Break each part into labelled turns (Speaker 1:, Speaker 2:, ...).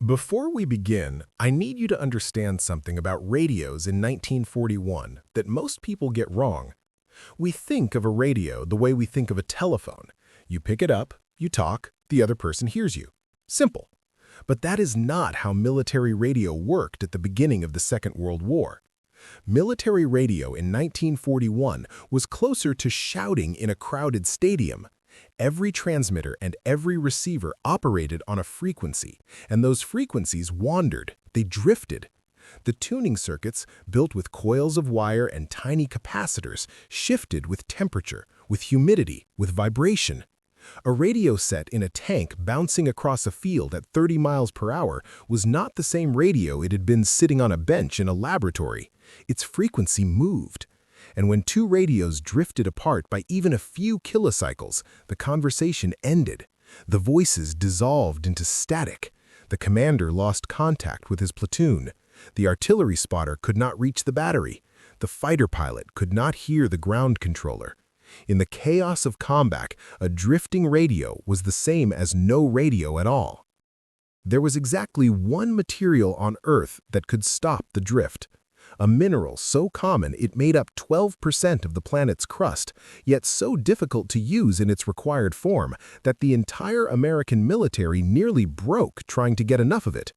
Speaker 1: Before we begin, I need you to understand something about radios in 1941 that most people get wrong. We think of a radio the way we think of a telephone. You pick it up, you talk, the other person hears you. Simple. But that is not how military radio worked at the beginning of the Second World War. Military radio in 1941 was closer to shouting in a crowded stadium. Every transmitter and every receiver operated on a frequency, and those frequencies wandered, they drifted. The tuning circuits, built with coils of wire and tiny capacitors, shifted with temperature, with humidity, with vibration. A radio set in a tank bouncing across a field at 30 miles per hour was not the same radio it had been sitting on a bench in a laboratory. Its frequency moved. And when two radios drifted apart by even a few kilocycles, the conversation ended. The voices dissolved into static. The commander lost contact with his platoon. The artillery spotter could not reach the battery. The fighter pilot could not hear the ground controller. In the chaos of combat, a drifting radio was the same as no radio at all. There was exactly one material on Earth that could stop the drift. A mineral so common it made up 12% of the planet's crust, yet so difficult to use in its required form that the entire American military nearly broke trying to get enough of it.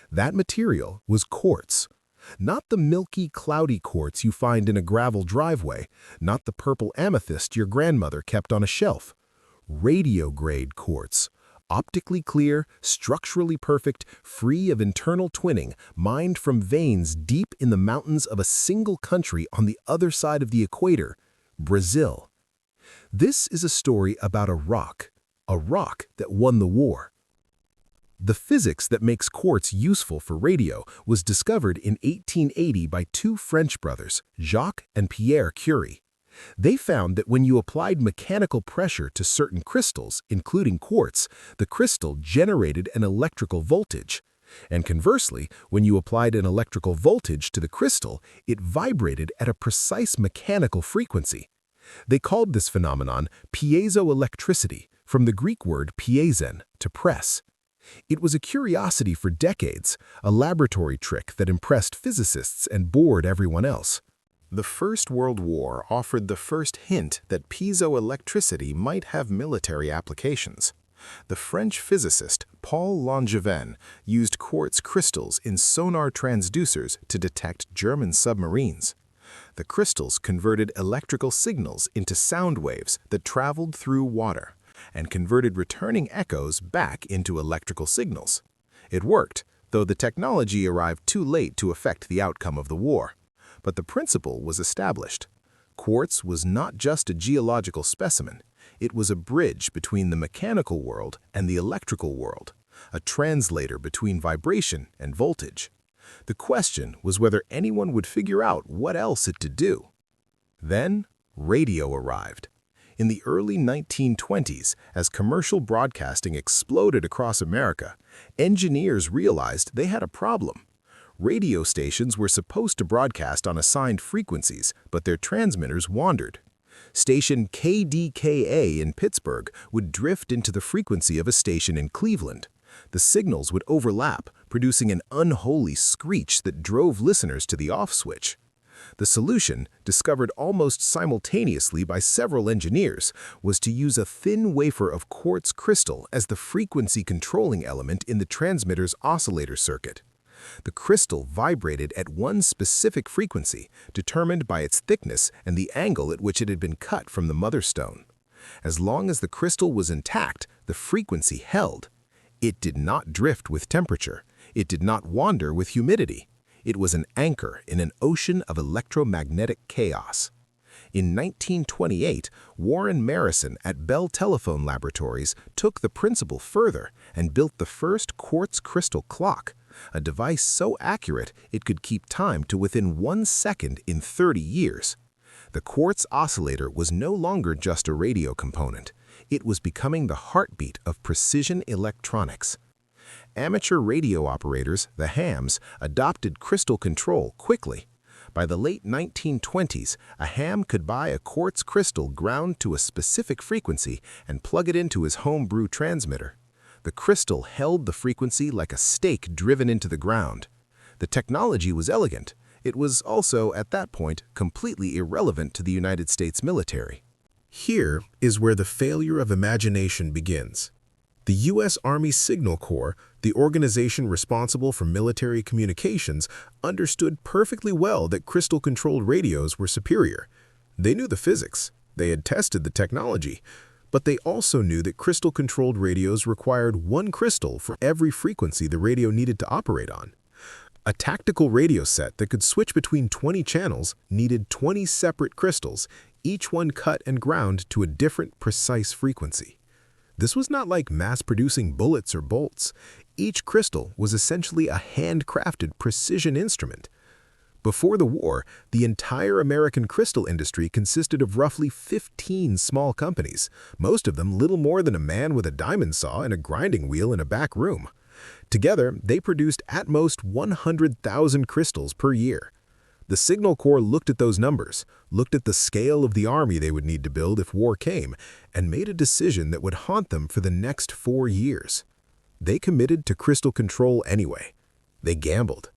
Speaker 1: That material was quartz. Not the milky, cloudy quartz you find in a gravel driveway, not the purple amethyst your grandmother kept on a shelf. Radio-grade quartz. Optically clear, structurally perfect, free of internal twinning, mined from veins deep in the mountains of a single country on the other side of the equator, Brazil. This is a story about a rock that won the war. The physics that makes quartz useful for radio was discovered in 1880 by two French brothers, Jacques and Pierre Curie. They found that when you applied mechanical pressure to certain crystals, including quartz, the crystal generated an electrical voltage. And conversely, when you applied an electrical voltage to the crystal, it vibrated at a precise mechanical frequency. They called this phenomenon piezoelectricity, from the Greek word piezen, to press. It was a curiosity for decades, a laboratory trick that impressed physicists and bored everyone else. The First World War offered the first hint that piezoelectricity might have military applications. The French physicist Paul Langevin used quartz crystals in sonar transducers to detect German submarines. The crystals converted electrical signals into sound waves that traveled through water and converted returning echoes back into electrical signals. It worked, though the technology arrived too late to affect the outcome of the war. But the principle was established. Quartz was not just a geological specimen. It was a bridge between the mechanical world and the electrical world, a translator between vibration and voltage. The question was whether anyone would figure out what else it to do. Then, radio arrived. In the early 1920s, as commercial broadcasting exploded across America, engineers realized they had a problem. Radio stations were supposed to broadcast on assigned frequencies, but their transmitters wandered. Station KDKA in Pittsburgh would drift into the frequency of a station in Cleveland. The signals would overlap, producing an unholy screech that drove listeners to the off switch. The solution, discovered almost simultaneously by several engineers, was to use a thin wafer of quartz crystal as the frequency controlling element in the transmitter's oscillator circuit. The crystal vibrated at one specific frequency, determined by its thickness and the angle at which it had been cut from the mother stone. As long as the crystal was intact, the frequency held. It did not drift with temperature. It did not wander with humidity. It was an anchor in an ocean of electromagnetic chaos. In 1928, Warren Marrison at Bell Telephone Laboratories took the principle further and built the first quartz crystal clock, a device so accurate it could keep time to within 1 second in 30 years. The quartz oscillator was no longer just a radio component. It was becoming the heartbeat of precision electronics. Amateur radio operators, the hams, adopted crystal control quickly. By the late 1920s, a ham could buy a quartz crystal ground to a specific frequency and plug it into his home brew transmitter. The crystal held the frequency like a stake driven into the ground. The technology was elegant. It was also, at that point, completely irrelevant to the United States military. Here is where the failure of imagination begins. The U.S. Army Signal Corps, the organization responsible for military communications, understood perfectly well that crystal-controlled radios were superior. They knew the physics. They had tested the technology. But they also knew that crystal-controlled radios required one crystal for every frequency the radio needed to operate on. A tactical radio set that could switch between 20 channels needed 20 separate crystals, each one cut and ground to a different, precise frequency. This was not like mass-producing bullets or bolts. Each crystal was essentially a handcrafted precision instrument. Before the war, the entire American crystal industry consisted of roughly 15 small companies, most of them little more than a man with a diamond saw and a grinding wheel in a back room. Together, they produced at most 100,000 crystals per year. The Signal Corps looked at those numbers, looked at the scale of the army they would need to build if war came, and made a decision that would haunt them for the next 4 years. They committed to crystal control anyway. They gambled.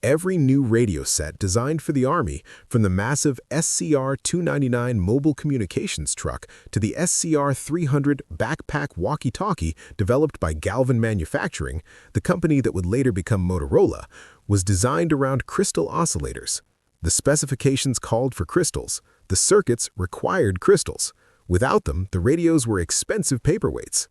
Speaker 1: Every new radio set designed for the Army, from the massive SCR-299 mobile communications truck to the SCR-300 backpack walkie-talkie developed by Galvin Manufacturing, the company that would later become Motorola, was designed around crystal oscillators. The specifications called for crystals. The circuits required crystals. Without them, the radios were expensive paperweights.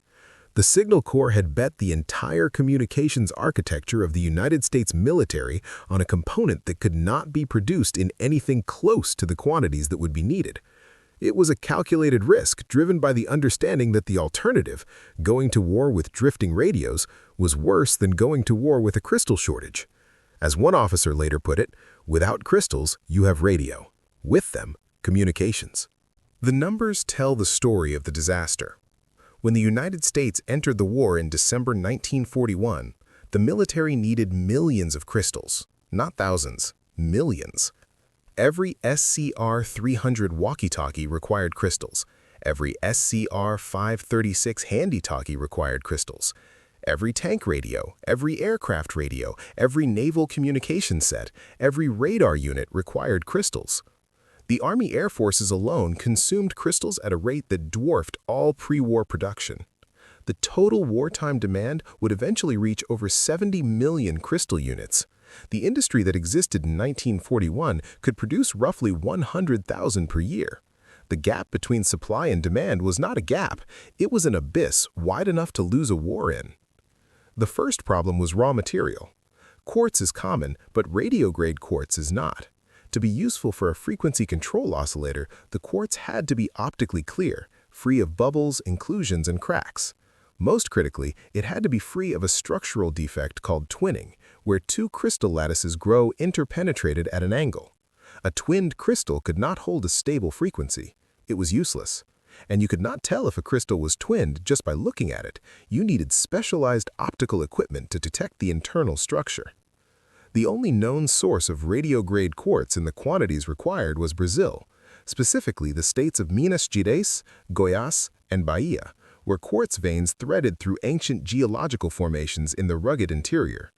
Speaker 1: The Signal Corps had bet the entire communications architecture of the United States military on a component that could not be produced in anything close to the quantities that would be needed. It was a calculated risk driven by the understanding that the alternative, going to war with drifting radios, was worse than going to war with a crystal shortage. As one officer later put it, without crystals, you have radio. With them, communications. The numbers tell the story of the disaster. When the United States entered the war in December 1941, the military needed millions of crystals, not thousands, millions. Every SCR-300 walkie-talkie required crystals. Every SCR-536 handy-talkie required crystals. Every tank radio, every aircraft radio, every naval communication set, every radar unit required crystals. The Army Air Forces alone consumed crystals at a rate that dwarfed all pre-war production. The total wartime demand would eventually reach over 70 million crystal units. The industry that existed in 1941 could produce roughly 100,000 per year. The gap between supply and demand was not a gap, it was an abyss wide enough to lose a war in. The first problem was raw material. Quartz is common, but radio-grade quartz is not. To be useful for a frequency control oscillator, the quartz had to be optically clear, free of bubbles, inclusions, and cracks. Most critically, it had to be free of a structural defect called twinning, where two crystal lattices grow interpenetrated at an angle. A twinned crystal could not hold a stable frequency. It was useless. And you could not tell if a crystal was twinned just by looking at it. You needed specialized optical equipment to detect the internal structure. The only known source of radio-grade quartz in the quantities required was Brazil, specifically the states of Minas Gerais, Goiás, and Bahia, where quartz veins threaded through ancient geological formations in the rugged interior.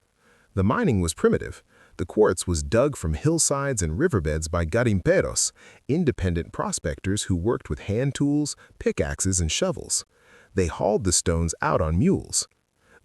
Speaker 1: The mining was primitive. The quartz was dug from hillsides and riverbeds by garimpeiros, independent prospectors who worked with hand tools, pickaxes, and shovels. They hauled the stones out on mules.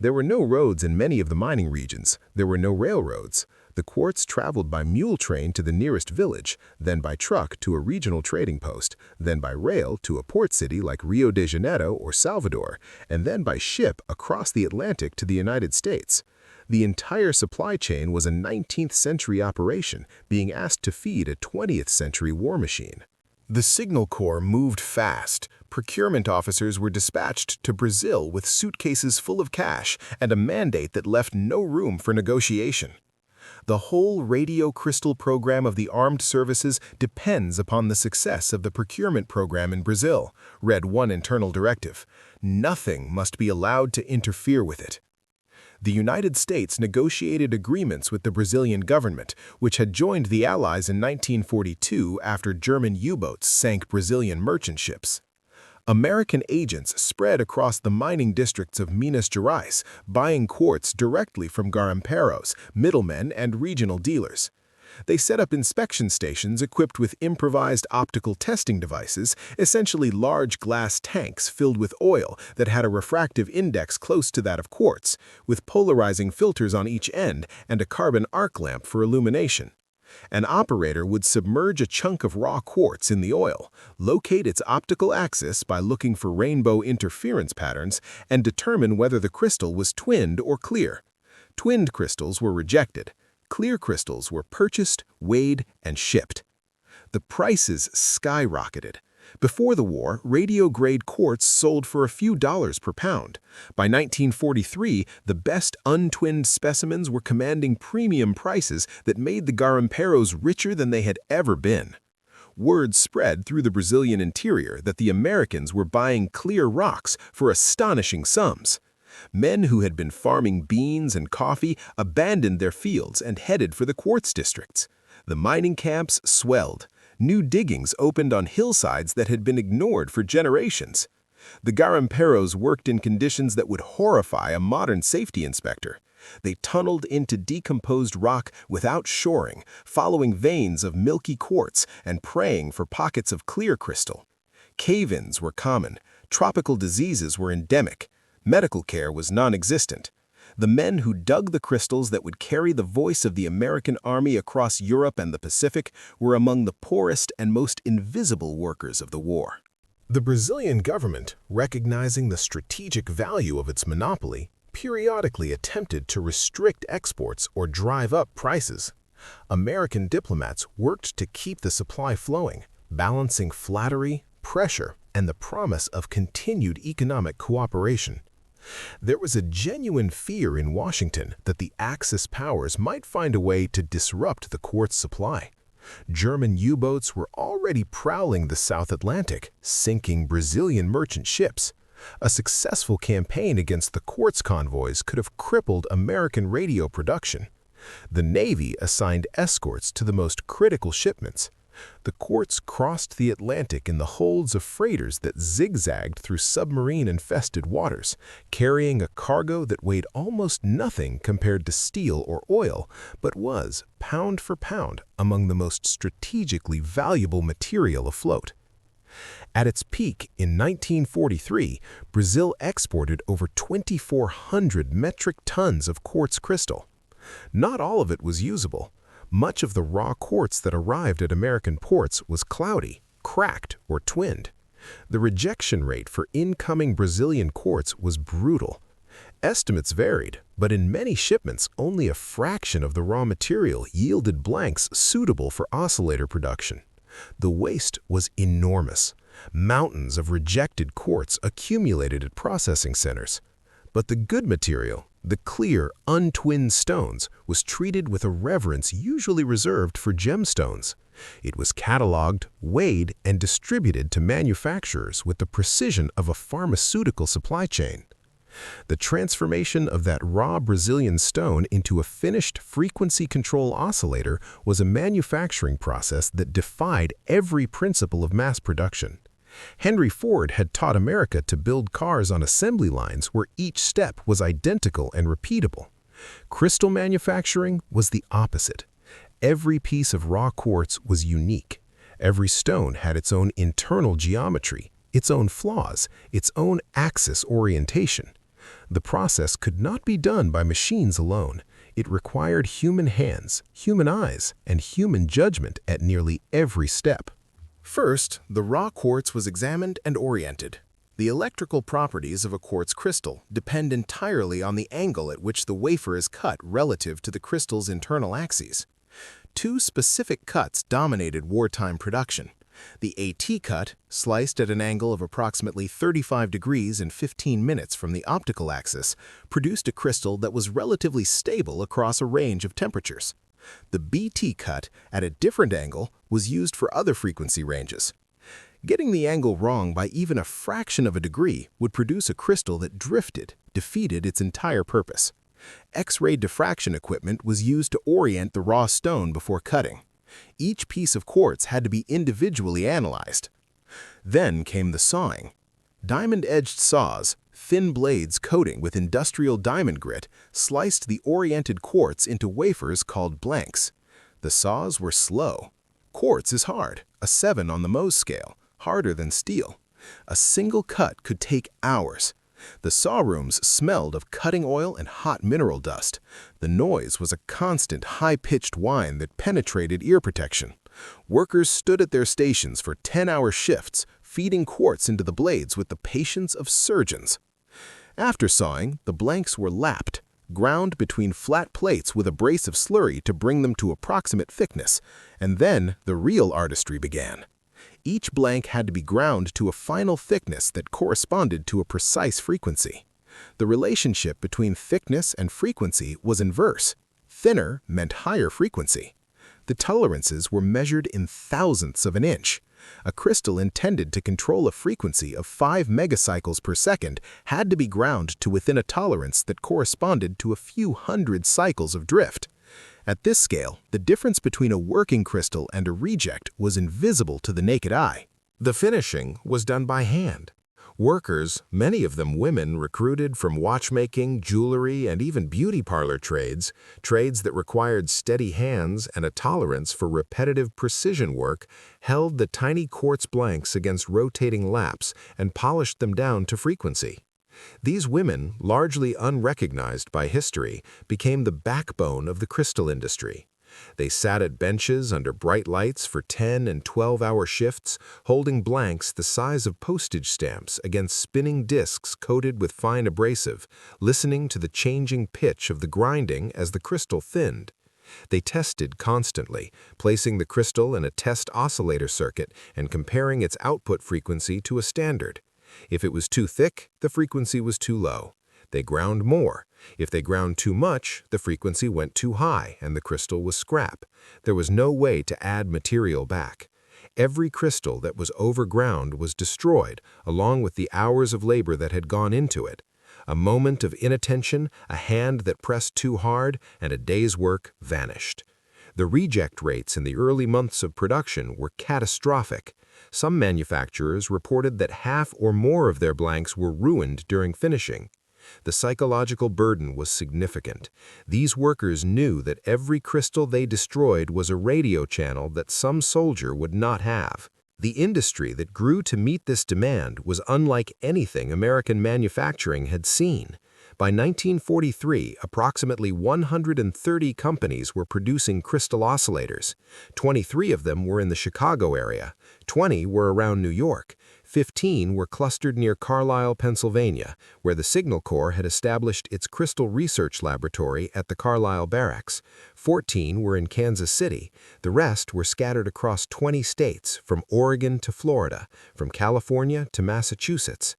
Speaker 1: There were no roads in many of the mining regions. There were no railroads. The quartz traveled by mule train to the nearest village, then by truck to a regional trading post, then by rail to a port city like Rio de Janeiro or Salvador, and then by ship across the Atlantic to the United States. The entire supply chain was a 19th century operation being asked to feed a 20th century war machine. The Signal Corps moved fast. Procurement officers were dispatched to Brazil with suitcases full of cash and a mandate that left no room for negotiation. The whole radio crystal program of the armed services depends upon the success of the procurement program in Brazil, read one internal directive. Nothing must be allowed to interfere with it. The United States negotiated agreements with the Brazilian government, which had joined the Allies in 1942 after German U-boats sank Brazilian merchant ships. American agents spread across the mining districts of Minas Gerais, buying quartz directly from garimperos, middlemen, and regional dealers. They set up inspection stations equipped with improvised optical testing devices, essentially large glass tanks filled with oil that had a refractive index close to that of quartz, with polarizing filters on each end and a carbon arc lamp for illumination. An operator would submerge a chunk of raw quartz in the oil, locate its optical axis by looking for rainbow interference patterns, and determine whether the crystal was twinned or clear. Twinned crystals were rejected. Clear crystals were purchased, weighed, and shipped. The prices skyrocketed. Before the war, radio-grade quartz sold for a few dollars per pound. By 1943, the best untwinned specimens were commanding premium prices that made the garimperos richer than they had ever been. Word spread through the Brazilian interior that the Americans were buying clear rocks for astonishing sums. Men who had been farming beans and coffee abandoned their fields and headed for the quartz districts. The mining camps swelled. New diggings opened on hillsides that had been ignored for generations. The garimperos worked in conditions that would horrify a modern safety inspector. They tunneled into decomposed rock without shoring, following veins of milky quartz and praying for pockets of clear crystal. Cave-ins were common. Tropical diseases were endemic. Medical care was non-existent. The men who dug the crystals that would carry the voice of the American army across Europe and the Pacific were among the poorest and most invisible workers of the war. The Brazilian government, recognizing the strategic value of its monopoly, periodically attempted to restrict exports or drive up prices. American diplomats worked to keep the supply flowing, balancing flattery, pressure, and the promise of continued economic cooperation. There was a genuine fear in Washington that the Axis powers might find a way to disrupt the quartz supply. German U-boats were already prowling the South Atlantic, sinking Brazilian merchant ships. A successful campaign against the quartz convoys could have crippled American radio production. The Navy assigned escorts to the most critical shipments. The quartz crossed the Atlantic in the holds of freighters that zigzagged through submarine-infested waters, carrying a cargo that weighed almost nothing compared to steel or oil, but was, pound for pound, among the most strategically valuable material afloat. At its peak in 1943, Brazil exported over 2,400 metric tons of quartz crystal. Not all of it was usable. Much of the raw quartz that arrived at American ports was cloudy, cracked, or twinned. The rejection rate for incoming Brazilian quartz was brutal. Estimates varied, but in many shipments, only a fraction of the raw material yielded blanks suitable for oscillator production. The waste was enormous. Mountains of rejected quartz accumulated at processing centers. But the good material, the clear, untwinned stones, was treated with a reverence usually reserved for gemstones. It was cataloged, weighed, and distributed to manufacturers with the precision of a pharmaceutical supply chain. The transformation of that raw Brazilian stone into a finished frequency control oscillator was a manufacturing process that defied every principle of mass production. Henry Ford had taught America to build cars on assembly lines where each step was identical and repeatable. Crystal manufacturing was the opposite. Every piece of raw quartz was unique. Every stone had its own internal geometry, its own flaws, its own axis orientation. The process could not be done by machines alone. It required human hands, human eyes, and human judgment at nearly every step. First, the raw quartz was examined and oriented. The electrical properties of a quartz crystal depend entirely on the angle at which the wafer is cut relative to the crystal's internal axes. Two specific cuts dominated wartime production. The AT cut, sliced at an angle of approximately 35 degrees in 15 minutes from the optical axis, produced a crystal that was relatively stable across a range of temperatures. The BT cut, at a different angle, was used for other frequency ranges. Getting the angle wrong by even a fraction of a degree would produce a crystal that drifted, defeated its entire purpose. X-ray diffraction equipment was used to orient the raw stone before cutting. Each piece of quartz had to be individually analyzed. Then came the sawing. Diamond-edged saws, thin blades coating with industrial diamond grit, sliced the oriented quartz into wafers called blanks. The saws were slow. Quartz is hard, a 7 on the Mohs scale, harder than steel. A single cut could take hours. The saw rooms smelled of cutting oil and hot mineral dust. The noise was a constant, high-pitched whine that penetrated ear protection. Workers stood at their stations for 10-hour shifts, feeding quartz into the blades with the patience of surgeons. After sawing, the blanks were lapped, ground between flat plates with abrasive slurry to bring them to approximate thickness, and then the real artistry began. Each blank had to be ground to a final thickness that corresponded to a precise frequency. The relationship between thickness and frequency was inverse. Thinner meant higher frequency. The tolerances were measured in thousandths of an inch. A crystal intended to control a frequency of 5 megacycles per second had to be ground to within a tolerance that corresponded to a few hundred cycles of drift. At this scale, the difference between a working crystal and a reject was invisible to the naked eye. The finishing was done by hand. Workers, many of them women recruited from watchmaking, jewelry, and even beauty parlor trades that required steady hands and a tolerance for repetitive precision work, held the tiny quartz blanks against rotating laps and polished them down to frequency. These women, largely unrecognized by history, became the backbone of the crystal industry. They sat at benches under bright lights for 10- and 12-hour shifts, holding blanks the size of postage stamps against spinning discs coated with fine abrasive, listening to the changing pitch of the grinding as the crystal thinned. They tested constantly, placing the crystal in a test oscillator circuit and comparing its output frequency to a standard. If it was too thick, the frequency was too low. They ground more. If they ground too much, the frequency went too high and the crystal was scrap. There was no way to add material back. Every crystal that was overground was destroyed, along with the hours of labor that had gone into it. A moment of inattention, a hand that pressed too hard, and a day's work vanished. The reject rates in the early months of production were catastrophic. Some manufacturers reported that half or more of their blanks were ruined during finishing. The psychological burden was significant. These workers knew that every crystal they destroyed was a radio channel that some soldier would not have. The industry that grew to meet this demand was unlike anything American manufacturing had seen. By 1943, approximately 130 companies were producing crystal oscillators. 23 of them were in the Chicago area, 20 were around New York, 15 were clustered near Carlisle, Pennsylvania, where the Signal Corps had established its crystal research laboratory at the Carlisle Barracks. 14 were in Kansas City. The rest were scattered across 20 states, from Oregon to Florida, from California to Massachusetts.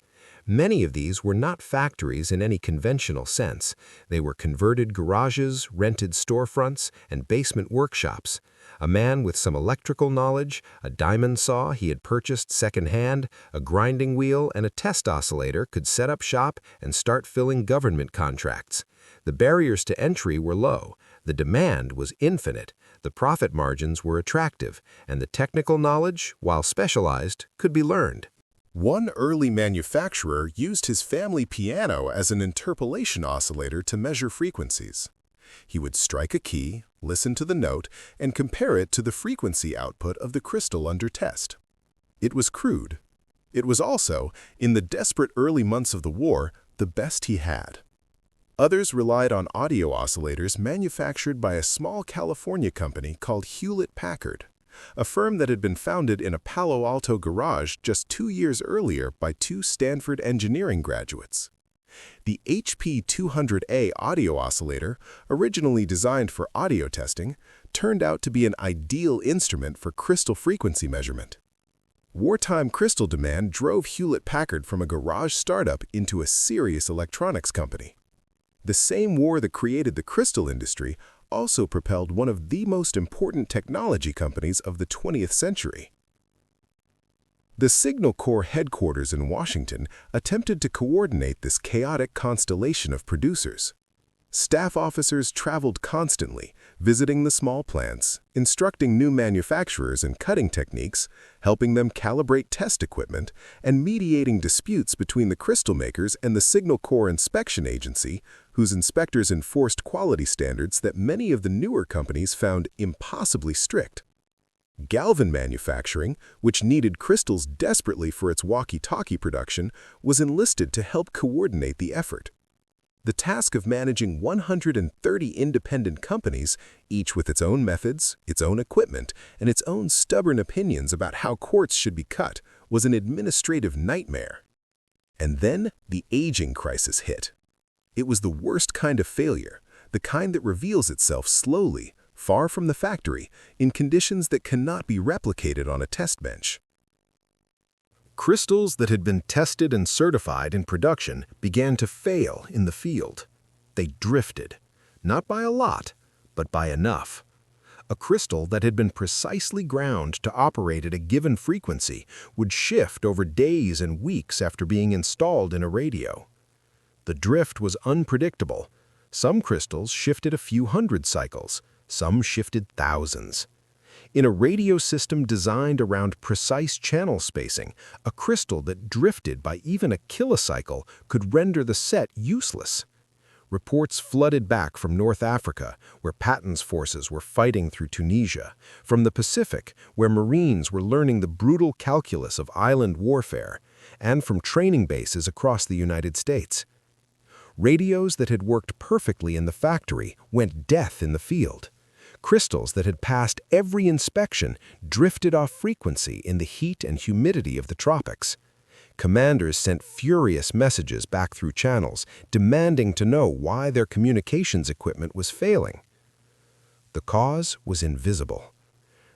Speaker 1: Many of these were not factories in any conventional sense. They were converted garages, rented storefronts, and basement workshops. A man with some electrical knowledge, a diamond saw he had purchased secondhand, a grinding wheel, and a test oscillator could set up shop and start filling government contracts. The barriers to entry were low, the demand was infinite, the profit margins were attractive, and the technical knowledge, while specialized, could be learned. One early manufacturer used his family piano as an interpolation oscillator to measure frequencies. He would strike a key, listen to the note, and compare it to the frequency output of the crystal under test. It was crude. It was also, in the desperate early months of the war, the best he had. Others relied on audio oscillators manufactured by a small California company called Hewlett-Packard, a firm that had been founded in a Palo Alto garage just 2 years earlier by 2 Stanford engineering graduates. The HP 200A audio oscillator, originally designed for audio testing, turned out to be an ideal instrument for crystal frequency measurement. Wartime crystal demand drove Hewlett-Packard from a garage startup into a serious electronics company. The same war that created the crystal industry also propelled one of the most important technology companies of the 20th century. The Signal Corps headquarters in Washington attempted to coordinate this chaotic constellation of producers. Staff officers traveled constantly, visiting the small plants, instructing new manufacturers in cutting techniques, helping them calibrate test equipment, and mediating disputes between the crystal makers and the Signal Corps Inspection Agency, whose inspectors enforced quality standards that many of the newer companies found impossibly strict. Galvan manufacturing, which needed crystals desperately for its walkie-talkie production, was enlisted to help coordinate the effort. The task of managing 130 independent companies, each with its own methods, its own equipment, and its own stubborn opinions about how quartz should be cut, was an administrative nightmare. And then the aging crisis hit. It was the worst kind of failure, the kind that reveals itself slowly, far from the factory, in conditions that cannot be replicated on a test bench. Crystals that had been tested and certified in production began to fail in the field. They drifted, not by a lot, but by enough. A crystal that had been precisely ground to operate at a given frequency would shift over days and weeks after being installed in a radio. The drift was unpredictable. Some crystals shifted a few hundred cycles, some shifted thousands. In a radio system designed around precise channel spacing, a crystal that drifted by even a kilocycle could render the set useless. Reports flooded back from North Africa, where Patton's forces were fighting through Tunisia, from the Pacific, where Marines were learning the brutal calculus of island warfare, and from training bases across the United States. Radios that had worked perfectly in the factory went deaf in the field. Crystals that had passed every inspection drifted off frequency in the heat and humidity of the tropics. Commanders sent furious messages back through channels, demanding to know why their communications equipment was failing. The cause was invisible.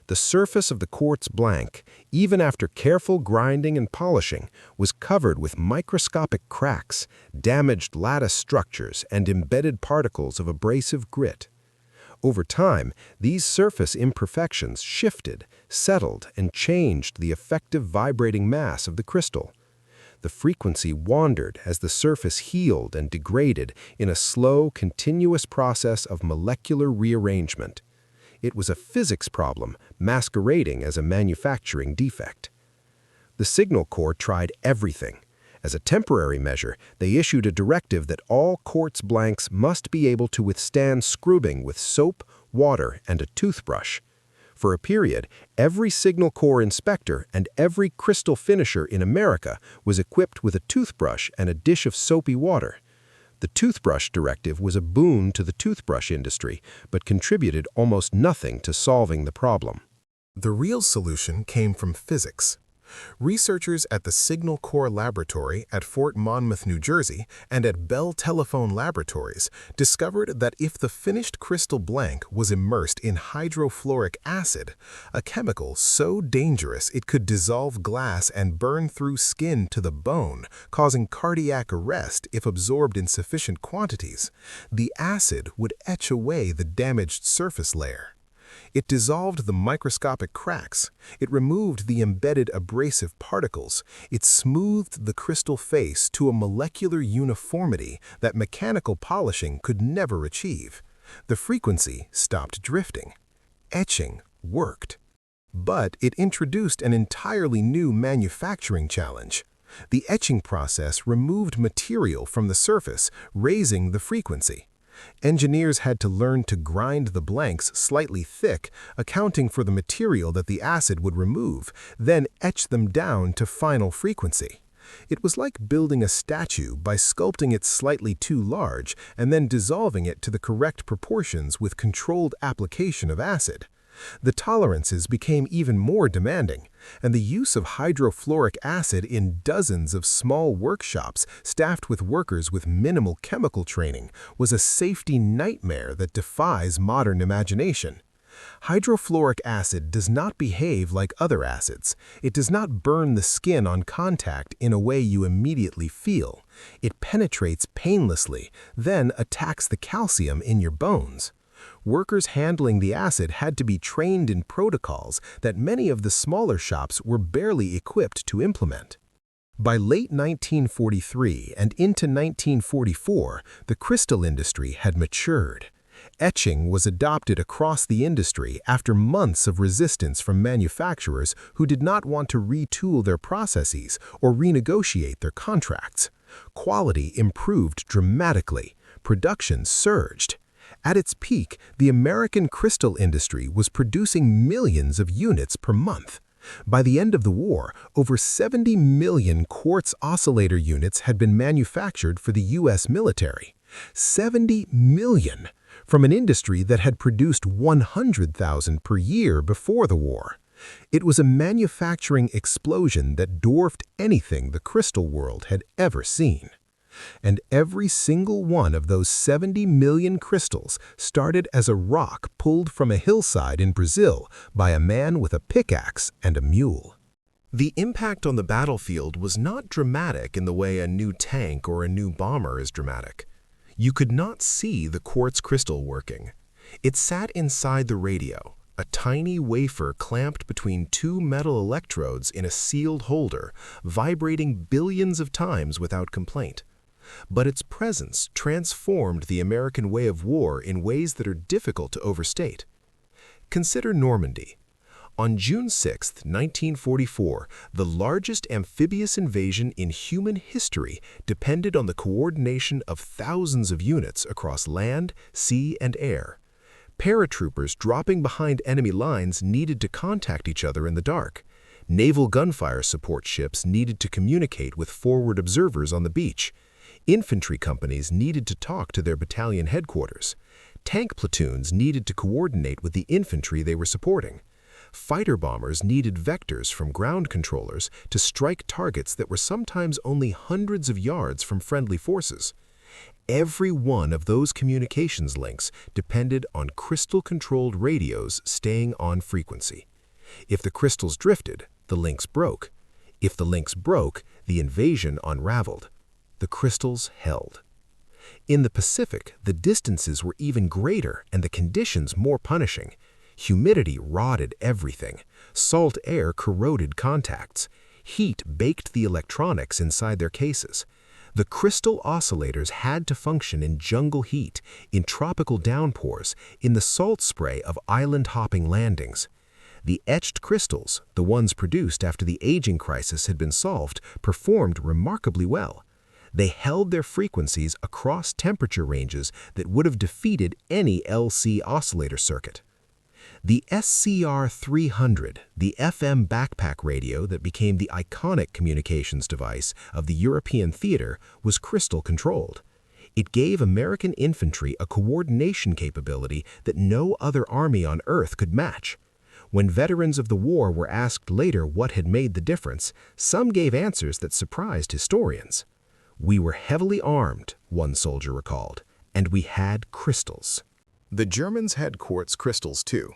Speaker 1: The surface of the quartz blank, even after careful grinding and polishing, was covered with microscopic cracks, damaged lattice structures, and embedded particles of abrasive grit. Over time, these surface imperfections shifted, settled, and changed the effective vibrating mass of the crystal. The frequency wandered as the surface healed and degraded in a slow, continuous process of molecular rearrangement. It was a physics problem masquerading as a manufacturing defect. The Signal Corps tried everything. As a temporary measure, they issued a directive that all quartz blanks must be able to withstand scrubbing with soap, water, and a toothbrush. For a period, every Signal Corps inspector and every crystal finisher in America was equipped with a toothbrush and a dish of soapy water. The toothbrush directive was a boon to the toothbrush industry, but contributed almost nothing to solving the problem. The real solution came from physics. Researchers at the Signal Corps Laboratory at Fort Monmouth, New Jersey, and at Bell Telephone Laboratories discovered that if the finished crystal blank was immersed in hydrofluoric acid, a chemical so dangerous it could dissolve glass and burn through skin to the bone, causing cardiac arrest if absorbed in sufficient quantities, the acid would etch away the damaged surface layer. It dissolved the microscopic cracks, it removed the embedded abrasive particles, it smoothed the crystal face to a molecular uniformity that mechanical polishing could never achieve. The frequency stopped drifting. Etching worked. But it introduced an entirely new manufacturing challenge. The etching process removed material from the surface, raising the frequency. Engineers had to learn to grind the blanks slightly thick, accounting for the material that the acid would remove, then etch them down to final frequency. It was like building a statue by sculpting it slightly too large and then dissolving it to the correct proportions with controlled application of acid. The tolerances became even more demanding, and the use of hydrofluoric acid in dozens of small workshops staffed with workers with minimal chemical training was a safety nightmare that defies modern imagination. Hydrofluoric acid does not behave like other acids. It does not burn the skin on contact in a way you immediately feel. It penetrates painlessly, then attacks the calcium in your bones. Workers handling the acid had to be trained in protocols that many of the smaller shops were barely equipped to implement. By late 1943 and into 1944, the crystal industry had matured. Etching was adopted across the industry after months of resistance from manufacturers who did not want to retool their processes or renegotiate their contracts. Quality improved dramatically. Production surged. At its peak, the American crystal industry was producing millions of units per month. By the end of the war, over 70 million quartz oscillator units had been manufactured for the U.S. military. 70 million! From an industry that had produced 100,000 per year before the war. It was a manufacturing explosion that dwarfed anything the crystal world had ever seen. And every single one of those 70 million crystals started as a rock pulled from a hillside in Brazil by a man with a pickaxe and a mule. The impact on the battlefield was not dramatic in the way a new tank or a new bomber is dramatic. You could not see the quartz crystal working. It sat inside the radio, a tiny wafer clamped between two metal electrodes in a sealed holder, vibrating billions of times without complaint. But its presence transformed the American way of war in ways that are difficult to overstate. Consider Normandy. On June 6, 1944, the largest amphibious invasion in human history depended on the coordination of thousands of units across land, sea, and air. Paratroopers dropping behind enemy lines needed to contact each other in the dark. Naval gunfire support ships needed to communicate with forward observers on the beach. Infantry companies needed to talk to their battalion headquarters. Tank platoons needed to coordinate with the infantry they were supporting. Fighter bombers needed vectors from ground controllers to strike targets that were sometimes only hundreds of yards from friendly forces. Every one of those communications links depended on crystal-controlled radios staying on frequency. If the crystals drifted, the links broke. If the links broke, the invasion unraveled. The crystals held. In the Pacific, the distances were even greater and the conditions more punishing. Humidity rotted everything. Salt air corroded contacts. Heat baked the electronics inside their cases. The crystal oscillators had to function in jungle heat, in tropical downpours, in the salt spray of island-hopping landings. The etched crystals, the ones produced after the aging crisis had been solved, performed remarkably well. They held their frequencies across temperature ranges that would have defeated any LC oscillator circuit. The SCR-300, the FM backpack radio that became the iconic communications device of the European theater, was crystal-controlled. It gave American infantry a coordination capability that no other army on Earth could match. When veterans of the war were asked later what had made the difference, some gave answers that surprised historians. "We were heavily armed," one soldier recalled, "and we had crystals." The Germans had quartz crystals too.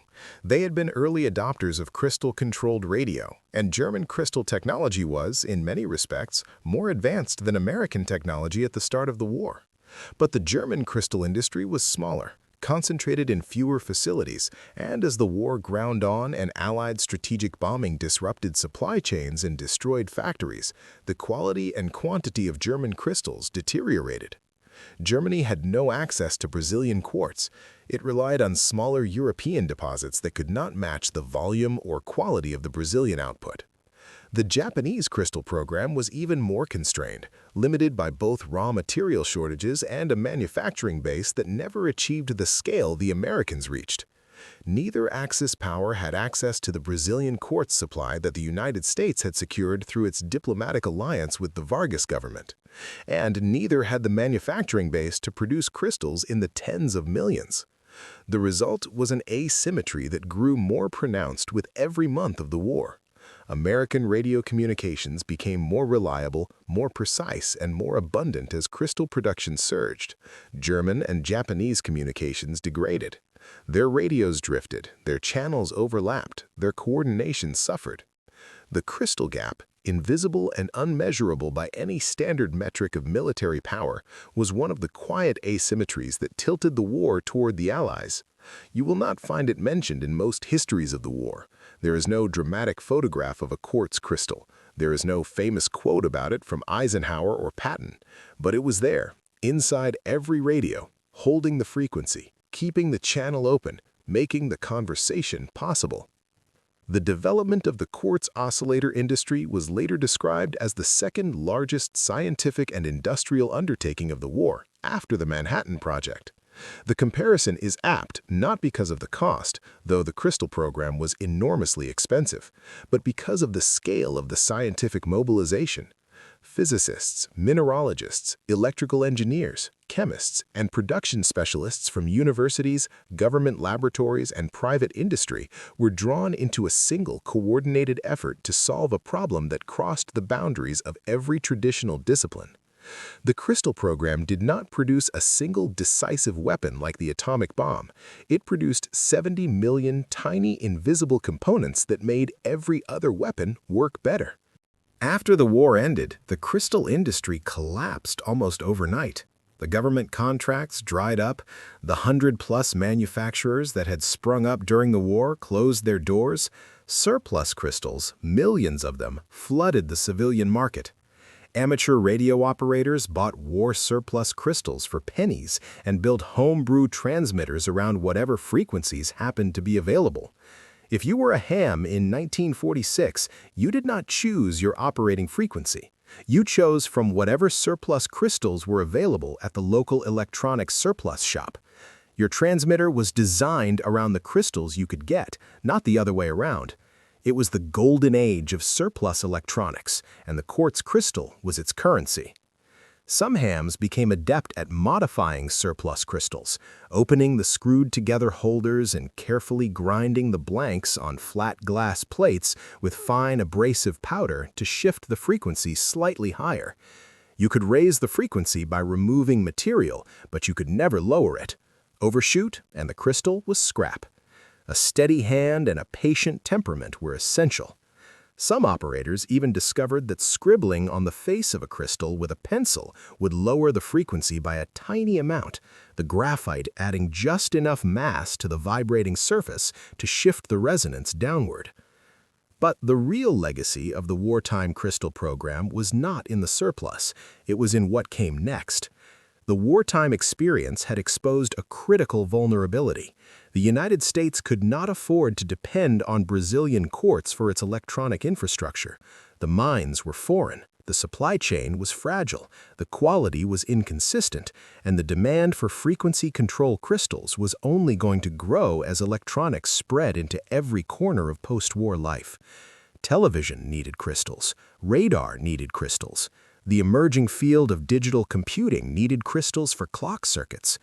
Speaker 1: They had been early adopters of crystal-controlled radio, and German crystal technology was, in many respects, more advanced than American technology at the start of the war. But the German crystal industry was smaller, concentrated in fewer facilities, and as the war ground on and Allied strategic bombing disrupted supply chains and destroyed factories, the quality and quantity of German crystals deteriorated. Germany had no access to Brazilian quartz. It relied on smaller European deposits that could not match the volume or quality of the Brazilian output. The Japanese crystal program was even more constrained, limited by both raw material shortages and a manufacturing base that never achieved the scale the Americans reached. Neither Axis power had access to the Brazilian quartz supply that the United States had secured through its diplomatic alliance with the Vargas government. And neither had the manufacturing base to produce crystals in the tens of millions. The result was an asymmetry that grew more pronounced with every month of the war. American radio communications became more reliable, more precise, and more abundant as crystal production surged. German and Japanese communications degraded. Their radios drifted, their channels overlapped, their coordination suffered. The crystal gap, invisible and unmeasurable by any standard metric of military power, was one of the quiet asymmetries that tilted the war toward the Allies. You will not find it mentioned in most histories of the war. There is no dramatic photograph of a quartz crystal. There is no famous quote about it from Eisenhower or Patton, but it was there, inside every radio, holding the frequency, keeping the channel open, making the conversation possible. The development of the quartz oscillator industry was later described as the second largest scientific and industrial undertaking of the war, after the Manhattan Project. The comparison is apt not because of the cost, though the crystal program was enormously expensive, but because of the scale of the scientific mobilization. Physicists, mineralogists, electrical engineers, chemists, and production specialists from universities, government laboratories, and private industry were drawn into a single coordinated effort to solve a problem that crossed the boundaries of every traditional discipline. The crystal program did not produce a single decisive weapon like the atomic bomb. It produced 70 million tiny invisible components that made every other weapon work better. After the war ended, the crystal industry collapsed almost overnight. The government contracts dried up, the 100-plus manufacturers that had sprung up during the war closed their doors. Surplus crystals, millions of them, flooded the civilian market. Amateur radio operators bought war surplus crystals for pennies and built homebrew transmitters around whatever frequencies happened to be available. If you were a ham in 1946, you did not choose your operating frequency. You chose from whatever surplus crystals were available at the local electronics surplus shop. Your transmitter was designed around the crystals you could get, not the other way around. It was the golden age of surplus electronics, and the quartz crystal was its currency. Some hams became adept at modifying surplus crystals, opening the screwed-together holders and carefully grinding the blanks on flat glass plates with fine abrasive powder to shift the frequency slightly higher. You could raise the frequency by removing material, but you could never lower it. Overshoot, and the crystal was scrap. A steady hand and a patient temperament were essential. Some operators even discovered that scribbling on the face of a crystal with a pencil would lower the frequency by a tiny amount, the graphite adding just enough mass to the vibrating surface to shift the resonance downward. But the real legacy of the wartime crystal program was not in the surplus, it was in what came next. The wartime experience had exposed a critical vulnerability. The United States could not afford to depend on Brazilian quartz for its electronic infrastructure. The mines were foreign, the supply chain was fragile, the quality was inconsistent, and the demand for frequency control crystals was only going to grow as electronics spread into every corner of post-war life. Television needed crystals, radar needed crystals. The emerging field of digital computing needed crystals for clock circuits.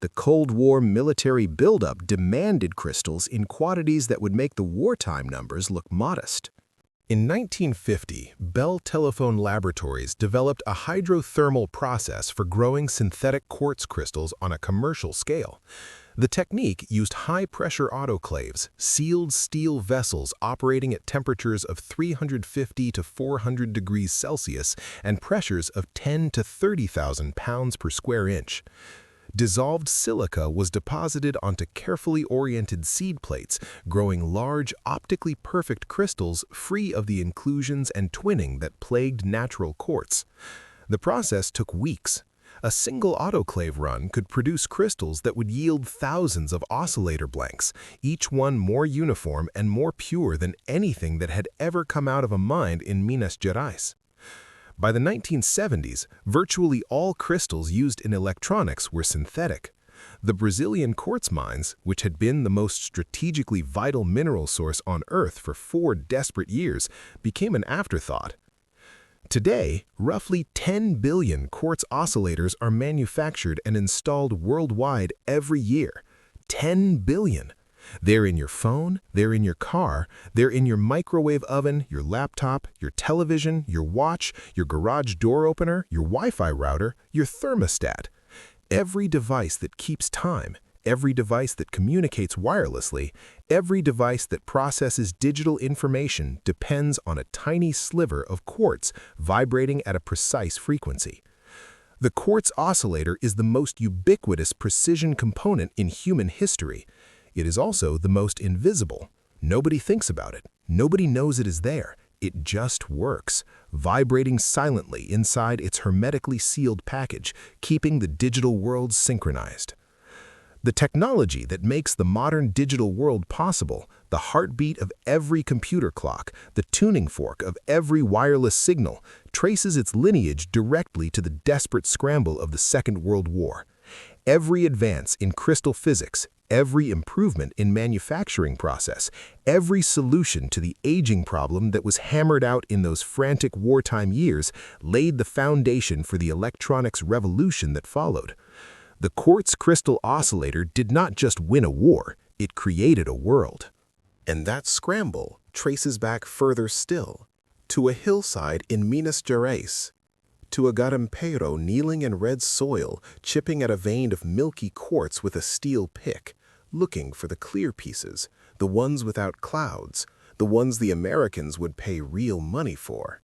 Speaker 1: The Cold War military buildup demanded crystals in quantities that would make the wartime numbers look modest. In 1950, Bell Telephone Laboratories developed a hydrothermal process for growing synthetic quartz crystals on a commercial scale. The technique used high-pressure autoclaves, sealed steel vessels operating at temperatures of 350 to 400 degrees Celsius and pressures of 10 to 30,000 pounds per square inch. Dissolved silica was deposited onto carefully oriented seed plates, growing large, optically perfect crystals free of the inclusions and twinning that plagued natural quartz. The process took weeks. A single autoclave run could produce crystals that would yield thousands of oscillator blanks, each one more uniform and more pure than anything that had ever come out of a mine in Minas Gerais. By the 1970s, virtually all crystals used in electronics were synthetic. The Brazilian quartz mines, which had been the most strategically vital mineral source on Earth for 4 desperate years, became an afterthought. Today, roughly 10 billion quartz oscillators are manufactured and installed worldwide every year. 10 billion! They're in your phone, they're in your car, they're in your microwave oven, your laptop, your television, your watch, your garage door opener, your Wi-Fi router, your thermostat. Every device that keeps time, every device that communicates wirelessly, every device that processes digital information depends on a tiny sliver of quartz vibrating at a precise frequency. The quartz oscillator is the most ubiquitous precision component in human history. It is also the most invisible. Nobody thinks about it. Nobody knows it is there. It just works, vibrating silently inside its hermetically sealed package, keeping the digital world synchronized. The technology that makes the modern digital world possible, the heartbeat of every computer clock, the tuning fork of every wireless signal, traces its lineage directly to the desperate scramble of the Second World War. Every advance in crystal physics, every improvement in manufacturing process, every solution to the aging problem that was hammered out in those frantic wartime years laid the foundation for the electronics revolution that followed. The quartz crystal oscillator did not just win a war, it created a world. And that scramble traces back further still, to a hillside in Minas Gerais, to a garimpero kneeling in red soil, chipping at a vein of milky quartz with a steel pick, looking for the clear pieces, the ones without clouds, the ones the Americans would pay real money for.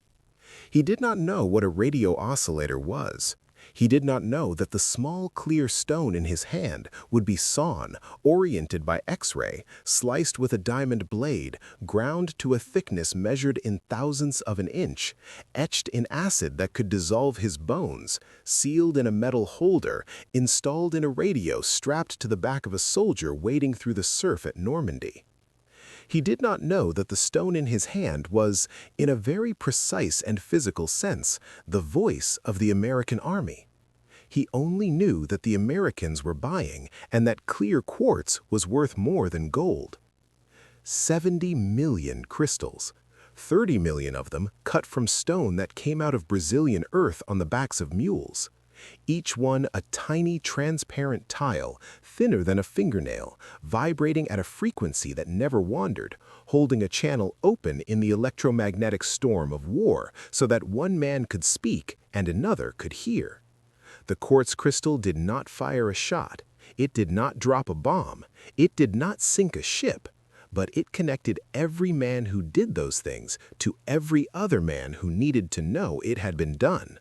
Speaker 1: He did not know what a radio oscillator was. He did not know that the small clear stone in his hand would be sawn, oriented by X-ray, sliced with a diamond blade, ground to a thickness measured in thousandths of an inch, etched in acid that could dissolve his bones, sealed in a metal holder, installed in a radio strapped to the back of a soldier wading through the surf at Normandy. He did not know that the stone in his hand was, in a very precise and physical sense, the voice of the American army. He only knew that the Americans were buying and that clear quartz was worth more than gold. 70 million crystals, 30 million of them cut from stone that came out of Brazilian earth on the backs of mules. Each one a tiny transparent tile, thinner than a fingernail, vibrating at a frequency that never wandered, holding a channel open in the electromagnetic storm of war so that one man could speak and another could hear. The quartz crystal did not fire a shot, it did not drop a bomb, it did not sink a ship, but it connected every man who did those things to every other man who needed to know it had been done.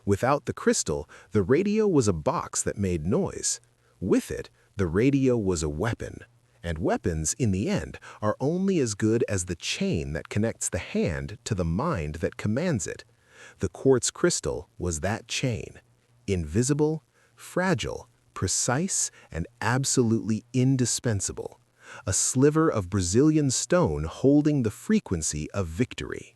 Speaker 1: Without the crystal, the radio was a box that made noise. With it, the radio was a weapon. And weapons, in the end, are only as good as the chain that connects the hand to the mind that commands it. The quartz crystal was that chain. Invisible, fragile, precise, and absolutely indispensable. A sliver of Brazilian stone holding the frequency of victory.